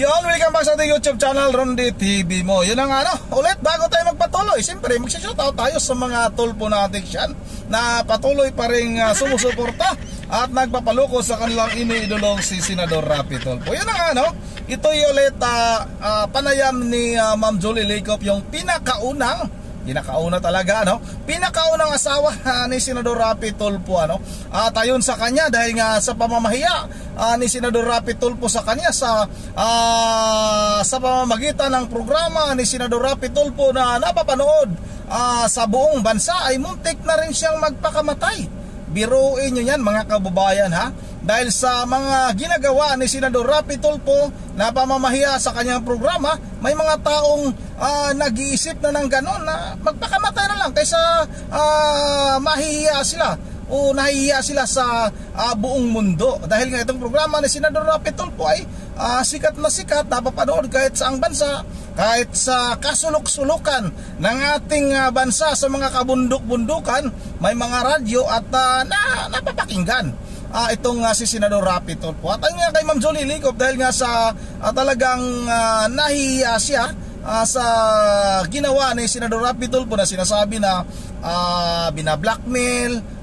Yon, welcome back sa ating YouTube channel, Rondy TV mo. Yun ang ulit bago tayo magpatuloy, siyempre magsishoutout tayo sa mga tulpo natin dyan na patuloy pa rin sumusuporta at nagpapaloko sa kanilang iniidolong si Senador Rapi Tulfo. Yun ang ito yung ulit panayam ni Ma'am Julie Licop, yung pinakauna talaga, pinakaunang asawa ni Senador Rapi Tulfo, at ayon sa kanya, dahil nga sa pamamahiya ni Senador Rapi Tulfo sa kanya sa pamamagitan ng programa ni Senador Rapi Tulfo na napapanood sa buong bansa, ay muntik na rin siyang magpakamatay. Biruin nyo yan mga kababayan, dahil sa mga ginagawa ni Senador Rapi Tulfo na pamamahiya sa kanyang programa, may mga taong nag-iisip na ng ganon na magpakamatay na lang kaysa mahihiya sila o nahihiya sila sa buong mundo. Dahil nga itong programa ni Senador Rapi Tulfo ay sikat na sikat, napapanood kahit sa ang bansa, kahit sa kasulok-sulukan ng ating bansa, sa mga kabundok-bundukan, may mga radyo at napapakinggan itong si Senador Rapi Tulfo. At ang kay Ma'am Julie Licop, dahil nga sa talagang nahihiya siya sa ginawa ni Senador Rapi Tulfo na sinasabi na binablackmail,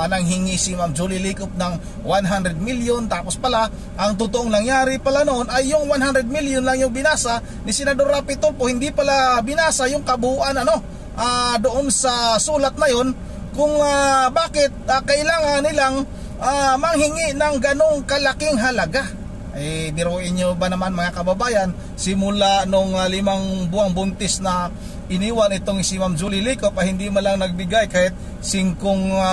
nang hingi si Ma'am Julie Licop ng 100 million, tapos pala ang totoong nangyari pala noon ay yung 100 million lang yung binasa ni Senador Rapi Tulfo, hindi pala binasa yung kabuuan doon sa sulat na yon, kung bakit kailangan nilang manghingi ng ganong kalaking halaga. Biruin nyo ba naman mga kababayan, simula nung 5 buwang buntis na iniwan itong si Ma'am Julie Licop, hindi man lang nagbigay kahit 5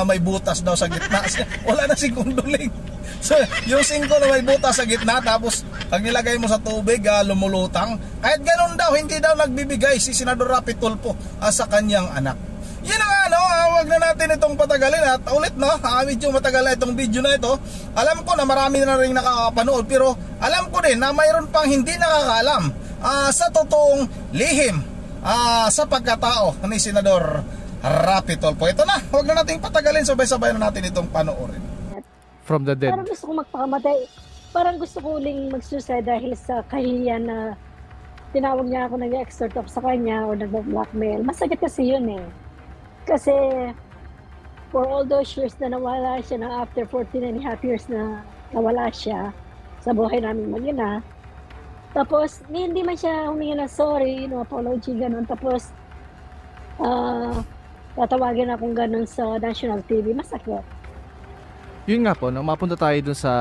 may butas daw sa gitna. Wala na 5 duling. So, yung 5 na may butas sa gitna, tapos pag nilagay mo sa tubig, lumulutang. Kahit ganun daw, hindi daw nagbibigay si Senador Rapi Tulfo sa kanyang anak. Yan ang wag na natin itong patagalin. At ulit medyo matagal na itong video na ito. Alam ko na marami na rin nakakapanood, pero alam ko din na mayroon pang hindi nakakaalam sa totoong lihim sa pagkatao ni Senador Rapi Tulfo. Ito na, wag na natin patagalin, sabay-sabay na natin itong panoorin. From the dead. Parang gusto ko magpakamatay. Parang gusto ko uling mag-suicide dahil sa kahihiyan na tinawag niya ako, nag-extort up sa kanya o nag-blackmail. Masakit kasi yun Kasi for all those years na nawala siya, na after 14.5 years na nawala siya sa buhay namin mag-ina, tapos hindi man siya humingi ng sorry, no apology, ganun. Tapos tatawagin akong ganun sa national TV, masakit. Yun nga po, nang mapunta tayo dun sa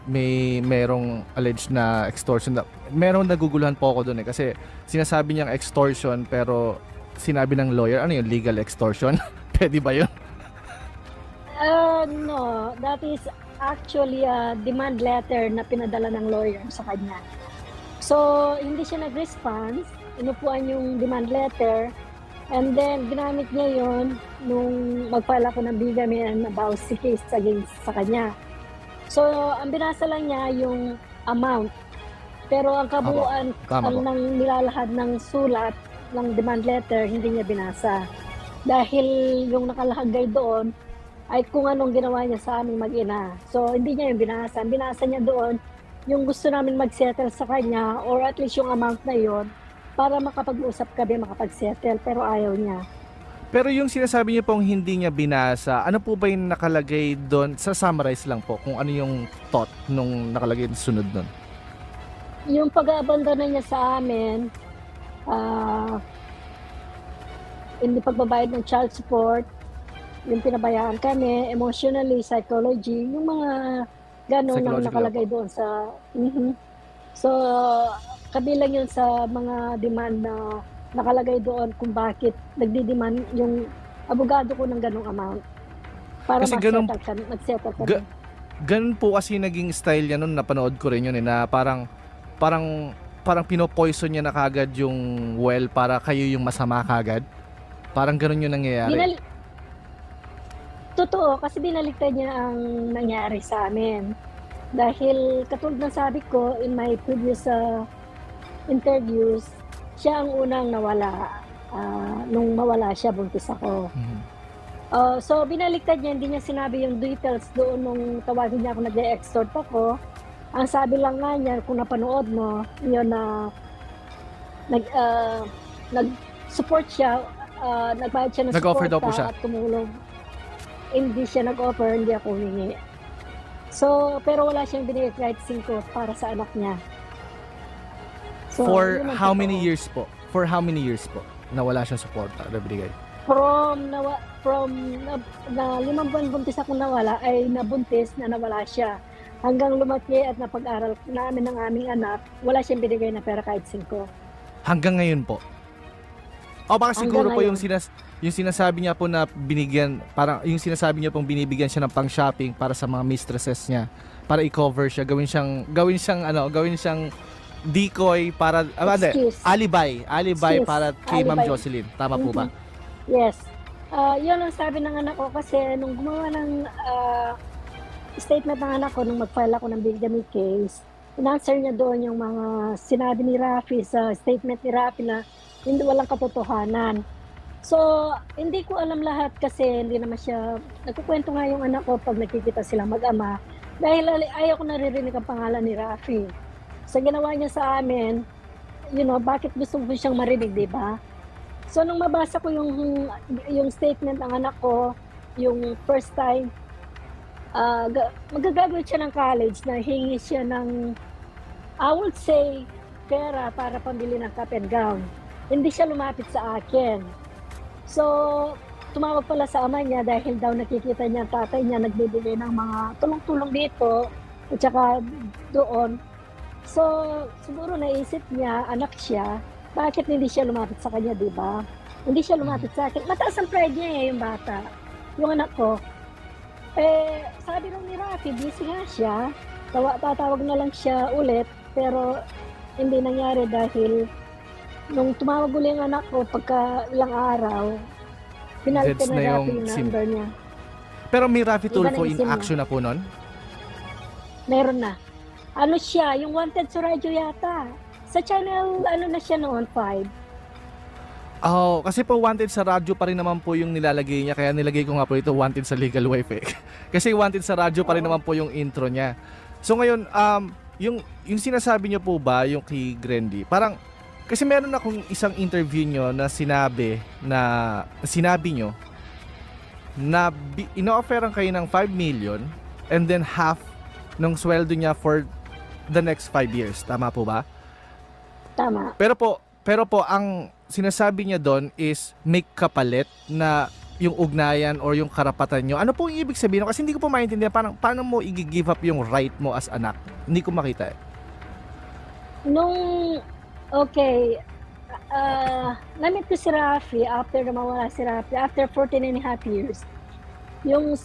merong alleged na extortion, merong naguguluhan po ako dun kasi sinasabi niyang extortion pero sinabi ng lawyer, ano yun, legal extortion? Pwede ba yun? No, that is actually a demand letter na pinadala ng lawyer sa kanya. So, hindi siya nag-response, inupuan yung demand letter, and then ginamit niya yon nung mag-file ako ng bigamy and abuse case against sa kanya. So, ang binasa lang niya yung amount, pero ang kabuuan, ang nilalahad ng sulat ng demand letter, hindi niya binasa. Dahil yung nakalagay doon ay kung anong ginawa niya sa aming mag-ina. So, hindi niya yung binasa. Ang binasa niya doon, yung gusto namin mag-settle sa kanya, or at least yung amount na yon, para makapag-usap kami, makapag-settle, pero ayaw niya. Pero yung sinasabi niya pong hindi niya binasa, ano po ba yung nakalagay doon? Sa summarize lang po, kung ano yung thought nung nakalagay sunod doon. Yung pag-abandona niya sa amin, hindi pagbabayad ng child support, yung pinabayaan kami, emotionally, psychology, yung mga gano'n ang nakalagay doon sa... So, kabilang yun sa mga demand na nakalagay doon kung bakit nagdi-demand yung abogado ko ng ganong amount para mag-settle kami. Ganun po kasi naging style niya noon, napanood ko rin yun na parang pinopoison niya na kagad yung well para kayo yung masama kagad. Parang ganun yung nangyayari. Totoo, kasi binaligtad niya ang nangyari sa amin. Dahil katulad ng sabi ko in my previous interviews, siya ang unang nawala. Nung mawala siya, buntis ako. So, binaligtad niya, hindi niya sinabi yung details doon nung tawagin niya ako, nag-extort ako. Ang sabi lang nga niya, kung napanood mo, yun na nag-support siya, nagbayad siya ng Nag-offer support daw po siya. at tumulong. Hindi siya nag-offer, hindi ako humingi. So, pero wala siyang binigay kahit 5 para sa anak niya. So, For yun ang how totoo. many years po? For how many years po na wala siyang suporta na binigay? From na 5 buwan buntis ako nawala, ay nabuntis na nawala siya. Hanggang lumaki at napag-aral namin ng aming anak, wala siyang binigay na pera kahit 5. Hanggang ngayon po. O baka siguro Hanggang po ngayon. yung sinasabi niya po na binigyan, parang yung sinasabi niya pong binibigyan siya ng pang-shopping para sa mga mistresses niya, para i-cover siya, gawin siyang decoy para Excuse. alibi Excuse. para kay Ma'am Alibi. Jocelyn. Tama po ba? Yes. Yun ang sabi ng anak ko kasi nung gumawa ng statement ng anak ko nung mag-file ako ng bigamy case, in-answer niya doon yung mga sinabi ni Rafi sa statement ni Rafi na hindi walang katotohanan. So, hindi ko alam lahat kasi hindi naman siya, nagkukwento nga yung anak ko pag nakikita sila mag-ama dahil ayaw ko naririnig ang pangalan ni Rafi. Sa ginawa niya sa amin, bakit gusto ko siyang marinig, di ba? So, nung mabasa ko yung statement ng anak ko, yung first time, magagraduate siya ng college na hingi siya ng, I would say, pera para pambili ng cap and gown. Hindi siya lumapit sa akin. So, tumawag pala sa ama niya dahil daw nakikita niya tatay niya nagbibigay ng mga tulong-tulong dito at saka doon. So, siguro naisip niya, anak siya, bakit hindi siya lumapit sa kanya, di ba? Hindi siya lumapit sa akin. Mataas ang pride niya yung bata, yung anak ko. Sabi nung ni Rafi, busy nga siya, tatawag na lang siya ulit, pero hindi nangyari dahil nung tumawag uli ang anak ko pagka ilang araw, pinalitan Deads na na yung Rafi na SIM. number niya. Pero may Rafi Iba Tulfo na yung in SIM niya. action na po nun? Meron na. Ano siya, yung Wanted sa radyo yata. Sa channel, na siya noon, 5. Oh, kasi po wanted sa radyo pa rin naman po yung nilalagay niya, kaya nilagay ko nga po ito wanted sa legal wife eh. Kasi wanted sa radyo pa rin naman po yung intro niya. So ngayon, yung sinasabi niyo po ba yung kay Grendy, parang kasi meron akong isang interview niyo na sinabi niyo na ino-offeran kayo ng 5 million and then half ng sweldo niya for the next 5 years. Tama po ba? Tama. Pero po ang sinasabi niya doon is make kapalit na yung ugnayan or yung karapatan nyo. Ano po yung ibig sabihin? Kasi hindi ko po maintindihan paano mo i-give up yung right mo as anak. Hindi ko makita eh. Okay, na-meet ko si Rafi after na mawala si Rafi, after 14 and a half years. Yung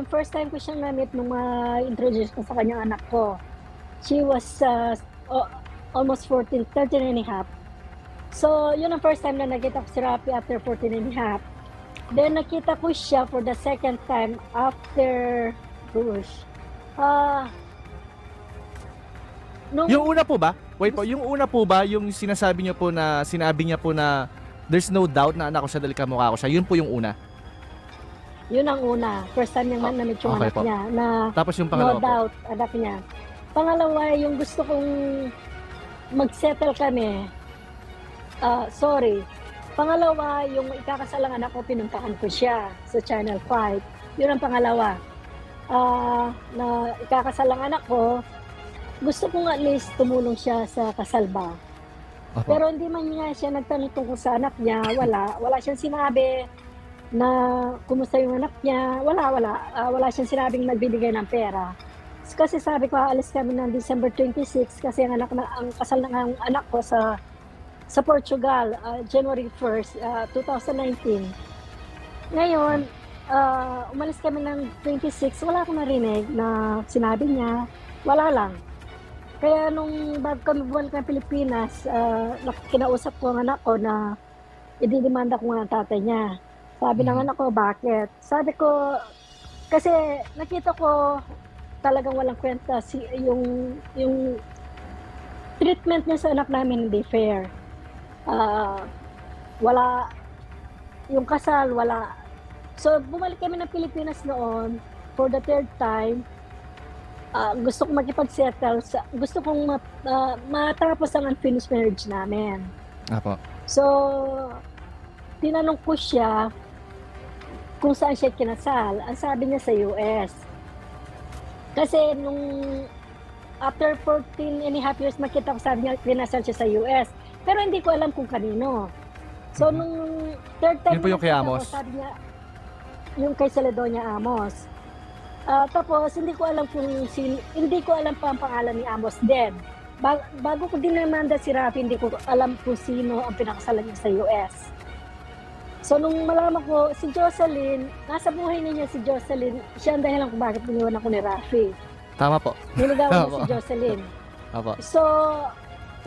first time ko siyang na-meet nung ma-introduce ko sa kanyang anak ko. She was almost 13 and a half. So, yun ang first time na nakita ko si Rafi after 14 and a half. Then, nakita ko siya for the second time after, Yung una po ba? Wait po, yung una po ba yung sinabi niya po na there's no doubt na anak ko siya dahil kamukha ko siya. Yun po yung una. Yun ang una. First time niyang na-meet yung okay anak po. niya. Na Tapos yung pangalawa no doubt, anak niya. Pangalawa, yung gusto kong mag-settle kami. Pangalawa, yung ikakasalang anak ko, pinuntahan ko siya sa Channel 5. Yun ang pangalawa. Na ikakasalang anak ko, gusto kong at least tumulong siya sa kasal ba. Opo. Pero hindi man niya siya nagtanong tungkol sa anak niya. Wala siyang sinabi na kumusta yung anak niya. Wala siyang sinabing nagbibigay ng pera. Kasi sabi ko, aalis kami ng December 26 kasi ang kasal ng anak ko sa Portugal, January 1st, 2019. Ngayon, umalis kami ng 26, wala akong narinig na sinabi niya. Wala lang. Kaya nung bago kami bumalik ng Pilipinas, kinausap ko ang anak ko na ididemanda ko nga ang tatay niya. Sabi ng anak ko, bakit? Sabi ko, kasi nakita ko talagang walang kwenta yung treatment niya sa anak namin hindi fair. Wala, yung kasal, wala. So, bumalik kami ng Pilipinas noon for the third time. gusto kong makipag-settle, gusto kong matapos ang unfinished marriage namin. Apo. So, tinanong ko siya kung saan siya kinasal. Ang sabi niya sa US. Kasi nung after 14 and a half years makita ko, sabi niya kinasal siya sa US. Pero hindi ko alam kung kanino. So, nung third time Yun po yung kay Amos? sabi niya, yung kay Celedonia Amos. Tapos, hindi ko alam pa ang pangalan ni Amos din. Bago ko dinamanda si Rafi, hindi ko alam kung sino ang pinakasalan niya sa US. So, nung malaman ko, si Jocelyn, nasa buhay niya si Jocelyn, siya ang dahilan kung bakit iniwan ako ni Rafi. Tama po. Niligawan niya si Jocelyn. Apo. So,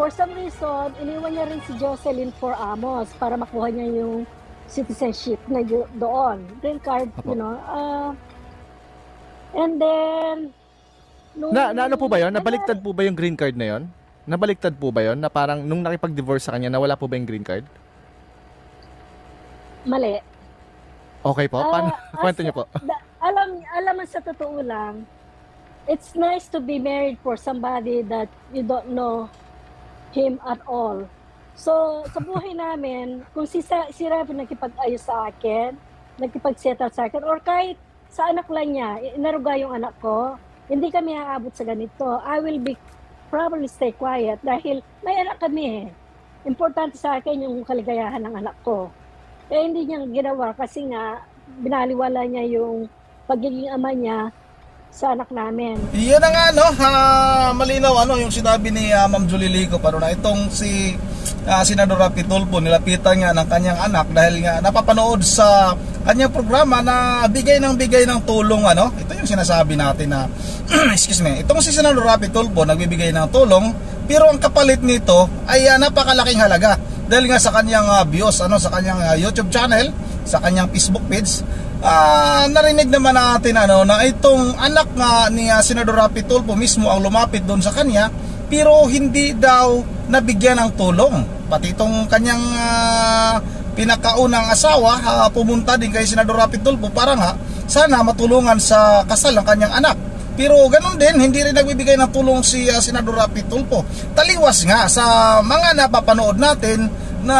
for some reason, iniwan niya rin si Jocelyn for Amos para makuha niya yung citizenship na doon. Green card, Apo. And then, Ano po ba yun? Nabaliktad po ba yung green card na yun? Nabaliktad po ba yun? Na parang nung nakipag-divorce sa kanya, nawala po ba yung green card? mali. Okay po? Paano? Kwento niyo po. Alam mo, sa totoo lang, it's nice to be married for somebody that you don't know him at all. So, sa buhay namin, kung si Rafi nakipag-ayos sa akin, nakipag-settle sa akin, or kahit sa anak lang niya, inaruga yung anak ko, hindi kami aabot sa ganito. I will probably stay quiet dahil may anak kami eh. Importante sa akin yung kaligayahan ng anak ko. Kaya hindi niya ginawa kasi nga binaliwala niya yung pagiging ama niya sa anak namin. Yun na nga, no? Malinaw yung sinabi ni Ma'am Julie Lico na itong si Senador Rafi Tulfo, nilapitan nga ng kanyang anak dahil nga napapanood sa kanyang programa na bigay ng tulong, Ito yung sinasabi natin na excuse me, itong si Senador Rafi Tulfo nagbibigay ng tulong, pero ang kapalit nito ay napakalaking halaga dahil nga sa kanyang views, sa kanyang YouTube channel, sa kanyang Facebook page. Narinig naman natin na itong anak nga ni Senador Rafi Tulfo mismo ang lumapit doon sa kanya, pero hindi daw nabigyan ng tulong. Pati itong kanyang pinakaunang asawa pumunta din kay Senador Rafi Tulfo para nga sana matulungan sa kasal ng kanyang anak. Pero ganun din, hindi rin nagbibigay ng tulong si Senador Rafi Tulfo. Taliwas nga sa mga napapanood natin na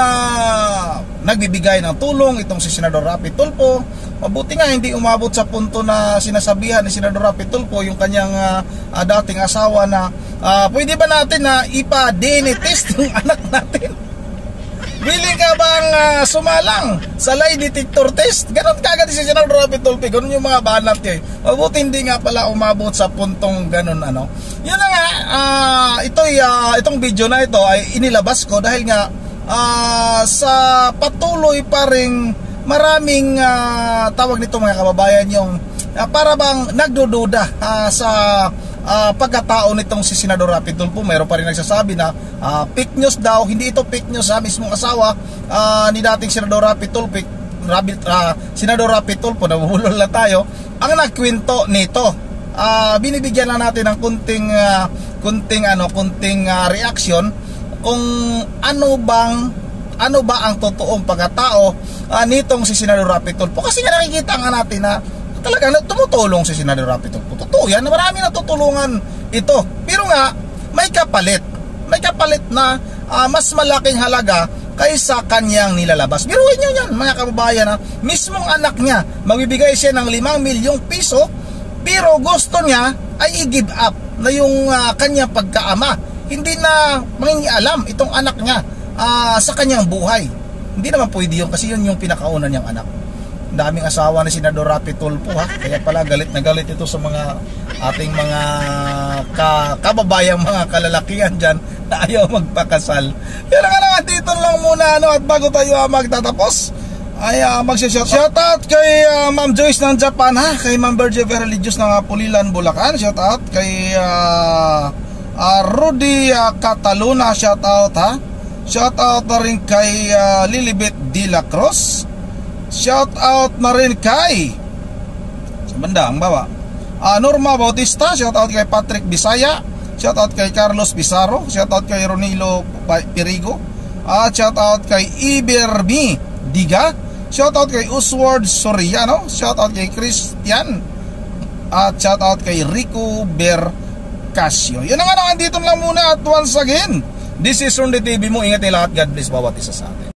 nagbibigay ng tulong itong si Senador Rafi Tulfo. Mabuti nga hindi umabot sa punto na sinasabihan ni Senador Rafi Tulfo yung kanyang dating asawa na pwede ba natin na ipa-DNA test yung anak natin? Willing ka bang sumalang sa lie detector test? Ganon kagad si Senador Rafi Tulfo. Ganon yung mga banat niya. Mabuti hindi nga pala umabot sa puntong ganon. Yun na nga, itong video na ito ay inilabas ko dahil nga sa patuloy pa ring maraming tawag nito mga kababayan yung para bang nagdududa sa pagkatao nitong si Senador Rafi Tulfo. Mayroon pa rin nagsasabi na fake news daw. Hindi ito fake news, mismong asawa ni dating Senador Rafi Tulfo, Senador Rafi Tulfo, nabubulol na tayo, ang nagkwento nito. Binibigyan lang natin ng kunting reaction kung ano ba ang totoong pagkatao nitong si Senador Rafi Tulfo. Kasi nga nakikita nga natin na talagang tumutulong si Senador Rafi Tulfo. Totoo yan, marami na tutulungan ito. Pero nga, may kapalit na mas malaking halaga kaysa kanyang nilalabas. Biruin nyo yan mga kababayan, mismong anak niya, magbibigay siya ng 5 milyong piso, pero gusto niya ay i-give up na yung kanyang pagkaama. Hindi na mangingialam itong anak niya sa kanyang buhay. Hindi naman pwede yun kasi yun yung pinakauna niyang anak. Daming asawa ni Senador Rafi Tulfo kaya pala galit na galit ito sa mga ating mga kababayang mga kalalakihan dyan na ayaw magpakasal. Pero nga naman dito lang muna at bago tayo magtatapos ay shoutout kay Ma'am Joyce ng Japan kay Ma'am Berge Religious ng Pulilan, Bulacan, shoutout kay Rudy Cataluna, shoutout shoutout na rin kay Lilibet De La Cruz, shoutout na rin kay sa banda ang baba Norma Bautista, shoutout kay Patrick Bisaya, shoutout kay Carlos Pizarro, shoutout kay Ronilo Pirigo, at shoutout kay Ibermi Diga, shoutout kay Usward Soriano, shoutout kay Christian At shout out kay Rico Bercasio. Yun ang andito lang muna at once again, this is Ronde TV mo. Ingat niyo lahat. God bless bawat isa sa atin.